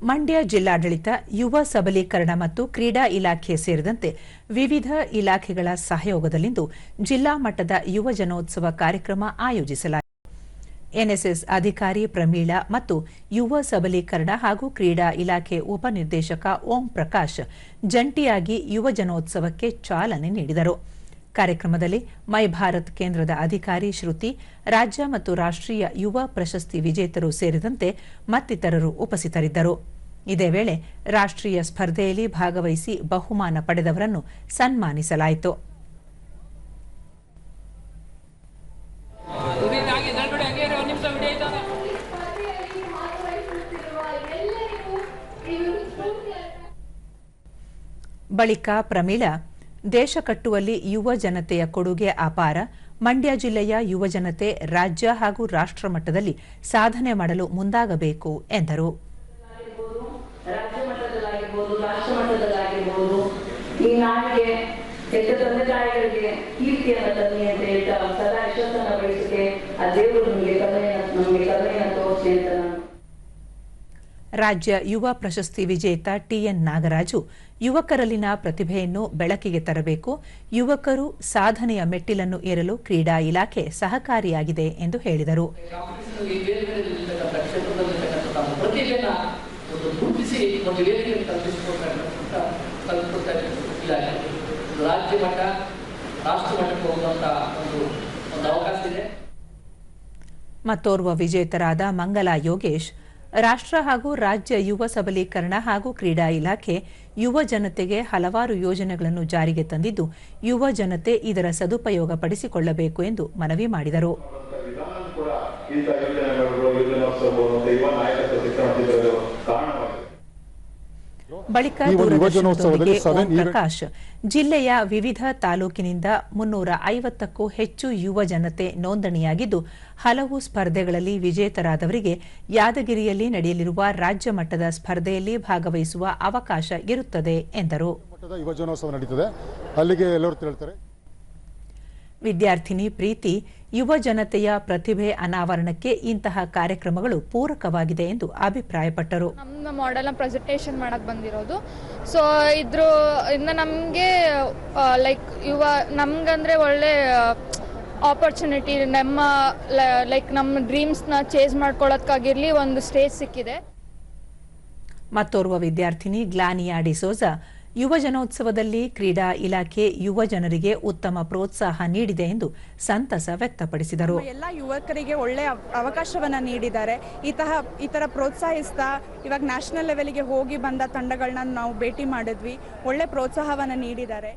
ಮಂಡ್ಯ ಜಿಲ್ಲಾಡಳಿತ ಯುವ ಸಬಲೀಕರಣ ಮತ್ತು ಕ್ರೀಡಾ ಇಲಾಖೆ ಸೇರಿದಂತೆ ವಿವಿಧ ಇಲಾಖೆಗಳ ಸಹಯೋಗದಲ್ಲಿಂದು ಜಿಲ್ಲಾ ಮಟ್ಟದ ಯುವ ಜನೋತ್ಸವ ಕಾರ್ಯಕ್ರಮ ಆಯೋಜಿಸಲಾಗಿದೆ. ಎನ್ಎಸ್ಎಸ್ ಅಧಿಕಾರಿ ಪ್ರಮೀಳಾ ಮತ್ತು ಯುವ ಸಬಲೀಕರಣ ಹಾಗೂ ಕ್ರೀಡಾ ಇಲಾಖೆ ಉಪನಿರ್ದೇಶಕ ಓಂ ಪ್ರಕಾಶ್ ಜಂಟಿಯಾಗಿ ಯುವ ಜನೋತ್ಸವಕ್ಕೆ ಚಾಲನೆ ನೀಡಿದರು. ಕಾರ್ಯಕ್ರಮದಲ್ಲಿ ಮೈ ಭಾರತ್ ಕೇಂದ್ರದ ಅಧಿಕಾರಿ ಶ್ರುತಿ, ರಾಜ್ಯ ಮತ್ತು ರಾಷ್ಟ್ರೀಯ ಯುವ ಪ್ರಶಸ್ತಿ ವಿಜೇತರು ಸೇರಿದಂತೆ ಮತ್ತಿತರರು ಉಪಸ್ಥಿತರಿದ್ದರು. ಇದೇ ವೇಳೆ ರಾಷ್ಟ್ರೀಯ ಸ್ಪರ್ಧೆಯಲ್ಲಿ ಭಾಗವಹಿಸಿ ಬಹುಮಾನ ಪಡೆದವರನ್ನು ಸನ್ಮಾನಿಸಲಾಯಿತು. ಬಳಿಕ ಪ್ರಮೀಳಾ, ದೇಶ ಕಟ್ಟುವಲ್ಲಿ ಯುವ ಜನತೆಯ ಕೊಡುಗೆ ಅಪಾರ. ಮಂಡ್ಯ ಜಿಲ್ಲೆಯ ಯುವ ಜನತೆ ರಾಜ್ಯ ಹಾಗೂ ರಾಷ್ಟ್ರ ಮಟ್ಟದಲ್ಲಿ ಸಾಧನೆ ಮಾಡಲು ಮುಂದಾಗಬೇಕು ಎಂದರು. ರಾಜ್ಯ ಮಟ್ಟದಲ್ಲಾಗಿರ್ಬೋದು, ರಾಷ್ಟ್ರ ಮಟ್ಟದಲ್ಲಾಗಿರ್ಬೋದು, ಈ ನಾಡಿಗೆ ಹೆತ್ತ ತಂದೆ ತಾಯಿಗಳಿಗೆ ಕೀರ್ತಿಯನ್ನು ತನ್ನಿ ಅಂತ ಹೇಳ್ತಾ ಸದಾ ಯಶಸ್ಸನ್ನು ಬಯಸುತ್ತೆ. ಆ ದೇವರು ನಮಗೆ ಕರುಣೆಯನ್ನು ತೋರಿಸಿ ಅಂತ ನಾನು. ರಾಜ್ಯ ಯುವ ಪ್ರಶಸ್ತಿ ವಿಜೇತ ಟಿಎನ್ ನಾಗರಾಜು, ಯುವಕರಲ್ಲಿನ ಪ್ರತಿಭೆಯನ್ನು ಬೆಳಕಿಗೆ ತರಬೇಕು, ಯುವಕರು ಸಾಧನೆಯ ಮೆಟ್ಟಿಲನ್ನು ಏರಲು ಕ್ರೀಡಾ ಇಲಾಖೆ ಸಹಕಾರಿಯಾಗಿದೆ ಎಂದು ಹೇಳಿದರು. ಮತ್ತೋರ್ವ ವಿಜೇತರಾದ ಮಂಗಲಾ ಯೋಗೇಶ್, ರಾಷ್ಟ್ರ ಹಾಗೂ ರಾಜ್ಯ ಯುವ ಸಬಲೀಕರಣ ಹಾಗೂ ಕ್ರೀಡಾ ಇಲಾಖೆ ಯುವ ಜನತೆಗೆ ಹಲವಾರು ಯೋಜನೆಗಳನ್ನು ಜಾರಿಗೆ ತಂದಿದ್ದು, ಯುವ ಜನತೆ ಇದರ ಸದುಪಯೋಗ ಪಡಿಸಿಕೊಳ್ಳಬೇಕು ಎಂದು ಮನವಿ ಮಾಡಿದರು. ಬಳಿಕ ದೂರದರ್ಶನದೊಂದಿಗೆ ಓಂ ಪ್ರಕಾಶ್, ಜಿಲ್ಲೆಯ ವಿವಿಧ ತಾಲೂಕಿನಿಂದ 350ಕ್ಕೂ ಹೆಚ್ಚು ಯುವ ಜನತೆ ನೋಂದಣಿಯಾಗಿದ್ದು, ಹಲವು ಸ್ಪರ್ಧೆಗಳಲ್ಲಿ ವಿಜೇತರಾದವರಿಗೆ ಯಾದಗಿರಿಯಲ್ಲಿ ನಡೆಯಲಿರುವ ರಾಜ್ಯ ಮಟ್ಟದ ಸ್ಪರ್ಧೆಯಲ್ಲಿ ಭಾಗವಹಿಸುವ ಅವಕಾಶ ಇರುತ್ತದೆ ಎಂದರು. ವಿದ್ಯಾರ್ಥಿನಿ ಪ್ರೀತಿ, ಯುವ ಜನತೆಯ ಪ್ರತಿಭೆ ಅನಾವರಣಕ್ಕೆ ಇಂತಹ ಕಾರ್ಯಕ್ರಮಗಳು ಪೂರಕವಾಗಿದೆ ಎಂದು ಅಭಿಪ್ರಾಯಪಟ್ಟರು. ನಮ್ಮ ಮಾಡೆಲ್ನ ಪ್ರೆಸೆಂಟೇಷನ್ ಮಾಡಕ್ ಬಂದಿರೋದು. ಸೊ ಇದ್ರಿಂದ ನಮಗೆ ನಮ್ಗಂದ್ರೆ ಒಳ್ಳೆ ಆಪರ್ಚುನಿಟಿ, ನಮ್ಮ ಡ್ರೀಮ್ಸ್ನ ಚೇಸ್ ಮಾಡ್ಕೊಳ್ಳೋದಕ್ಕಾಗಿರ್ಲಿ ಒಂದು ಸ್ಟೇಜ್ ಸಿಕ್ಕಿದೆ. ಮತ್ತೋರ್ವ ವಿದ್ಯಾರ್ಥಿನಿ ಗ್ಲಾನಿಯಾ ಡಿಸೋಜಾ, ಯುವ ಜನೋತ್ಸವದಲ್ಲಿ ಕ್ರೀಡಾ ಇಲಾಖೆ ಯುವ ಜನರಿಗೆ ಉತ್ತಮ ಪ್ರೋತ್ಸಾಹ ನೀಡಿದೆ ಎಂದು ಸಂತಸ ವ್ಯಕ್ತಪಡಿಸಿದರು. ಎಲ್ಲ ಯುವಕರಿಗೆ ಒಳ್ಳೆ ಅವಕಾಶವನ್ನ ನೀಡಿದ್ದಾರೆ. ಈ ತರ ಪ್ರೋತ್ಸಾಹಿಸ್ತಾ ಇವಾಗ ನ್ಯಾಷನಲ್ ಲೆವೆಲ್ಗೆ ಹೋಗಿ ಬಂದ ತಂಡಗಳನ್ನ ನಾವು ಭೇಟಿ ಮಾಡಿದ್ವಿ. ಒಳ್ಳೆ ಪ್ರೋತ್ಸಾಹವನ್ನ ನೀಡಿದ್ದಾರೆ.